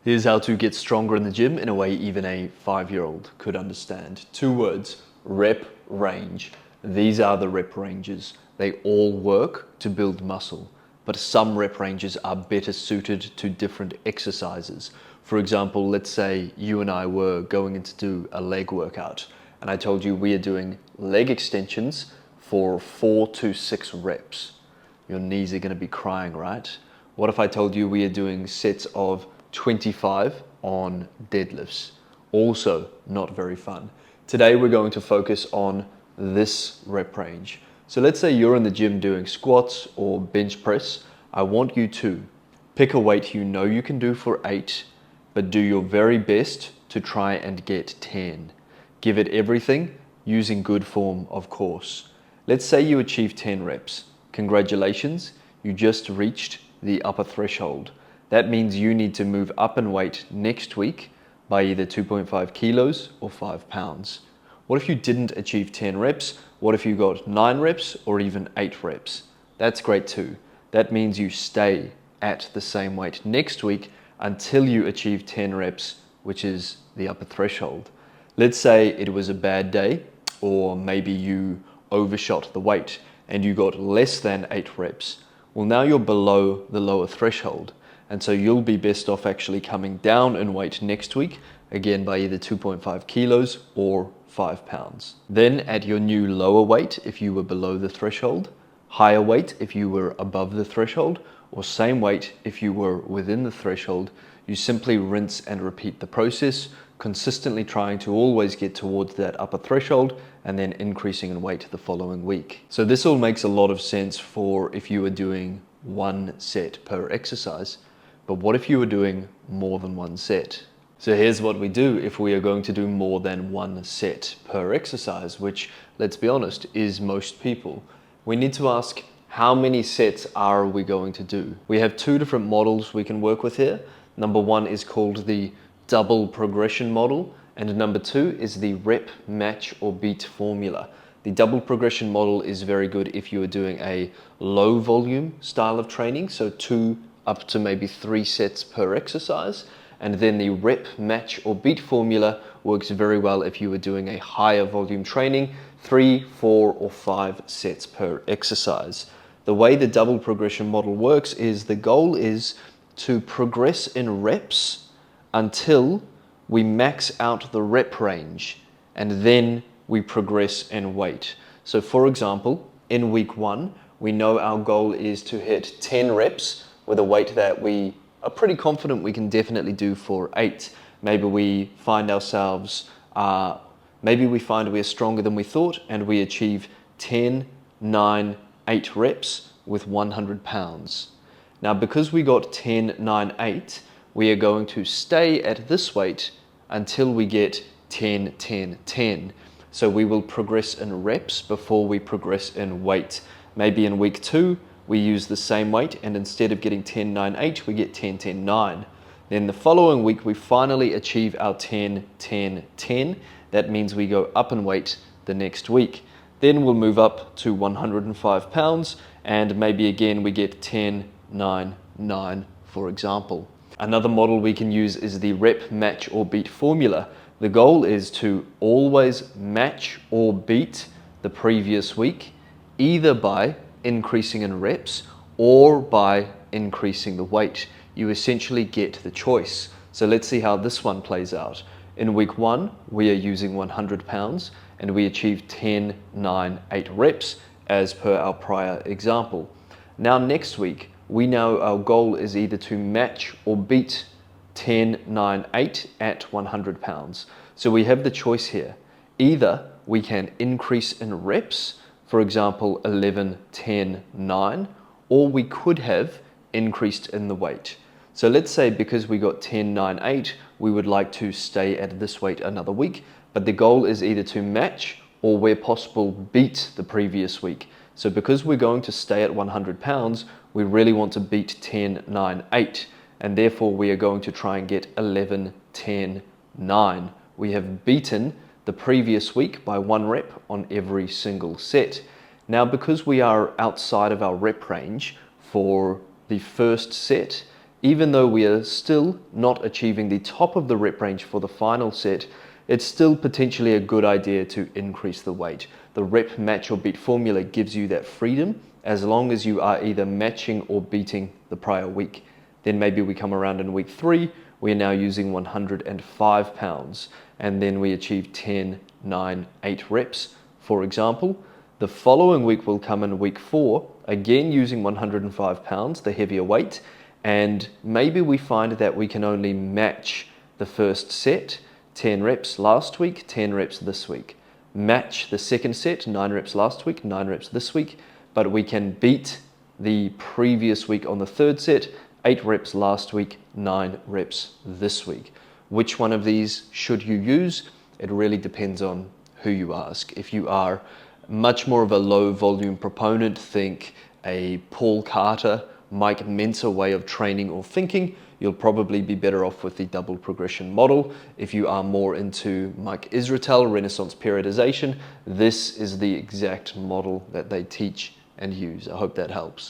Here's how to get stronger in the gym in a way even a 5-year-old could understand. 2 words, rep range. These are the rep ranges. They all work to build muscle, but some rep ranges are better suited to different exercises. For example, let's say you and I were going in to do a leg workout, and I told you we are doing leg extensions for 4 to 6 reps. Your knees are going to be crying, right? What if I told you we are doing sets of 25 on deadlifts? Also not very fun. Today we're going to focus on this rep range. So let's say you're in the gym doing squats or bench press. I want you to pick a weight you know you can do for 8, but do your very best to try and get 10. Give it everything, using good form, of course. Let's say you achieve 10 reps. Congratulations, you just reached the upper threshold. That means you need to move up in weight next week by either 2.5 kilos or 5 pounds. What if you didn't achieve 10 reps? What if you got 9 reps or even 8 reps? That's great too. That means you stay at the same weight next week until you achieve 10 reps, which is the upper threshold. Let's say it was a bad day, or maybe you overshot the weight and you got less than 8 reps. Well, now you're below the lower threshold. And so you'll be best off actually coming down in weight next week, again by either 2.5 kilos or 5 pounds. Then at your new lower weight, if you were below the threshold, higher weight if you were above the threshold, or same weight if you were within the threshold, you simply rinse and repeat the process, consistently trying to always get towards that upper threshold and then increasing in weight the following week. So this all makes a lot of sense for if you were doing 1 set per exercise. But what if you were doing more than 1 set? So here's what we do if we are going to do more than 1 set per exercise, which, let's be honest, is most people. We need to ask, how many sets are we going to do? We have 2 different models we can work with here. Number 1 is called the double progression model, and number 2 is the rep, match, or beat formula. The double progression model is very good if you are doing a low volume style of training, so 2 up to maybe 3 sets per exercise. And then the rep, match, or beat formula works very well if you are doing a higher volume training, 3, 4, or 5 sets per exercise. The way the double progression model works is the goal is to progress in reps until we max out the rep range, and then we progress in weight. So for example, in week 1, we know our goal is to hit 10 reps with a weight that we are pretty confident we can definitely do for 8. Maybe we find ourselves, maybe we find we are stronger than we thought and we achieve 10, 9, 8 reps with 100 pounds. Now because we got 10, 9, 8, we are going to stay at this weight until we get 10, 10, 10. So we will progress in reps before we progress in weight. Maybe in week 2, we use the same weight, and instead of getting 10, 9, 8, we get 10, 10, 9. Then the following week, we finally achieve our 10, 10, 10. That means we go up in weight the next week. Then we'll move up to 105 pounds, and maybe again we get 10, 9, 9, for example. Another model we can use is the rep, match, or beat formula. The goal is to always match or beat the previous week, either by increasing in reps or by increasing the weight. You essentially get the choice. So let's see how this one plays out. In week 1, we are using 100 pounds and we achieve 10, 9, 8 reps as per our prior example. Now next week, we know our goal is either to match or beat 10, 9, 8 at 100 pounds. So we have the choice here. Either we can increase in reps, for example, 11, 10, 9, or we could have increased in the weight. So let's say because we got 10, 9, 8, we would like to stay at this weight another week, but the goal is either to match or where possible beat the previous week. So because we're going to stay at 100 pounds, we really want to beat 10, 9, 8, and therefore we are going to try and get 11, 10, 9. We have beaten the previous week by 1 rep on every single set. Now, because we are outside of our rep range for the first set, even though we are still not achieving the top of the rep range for the final set, it's still potentially a good idea to increase the weight. The rep, match or beat formula gives you that freedom as long as you are either matching or beating the prior week. Then maybe we come around in week 3, we are now using 105 pounds, and then we achieve 10, 9, 8 reps, for example. The following week will come in week 4, again using 105 pounds, the heavier weight, and maybe we find that we can only match the first set, 10 reps last week, 10 reps this week. Match the second set, 9 reps last week, 9 reps this week, but we can beat the previous week on the third set, 8 reps last week, 9 reps this week. Which one of these should you use? It really depends on who you ask. If you are much more of a low volume proponent, think a Paul Carter, Mike Mentzer way of training or thinking, you'll probably be better off with the double progression model. If you are more into Mike Israetel, Renaissance periodization, this is the exact model that they teach and use. I hope that helps.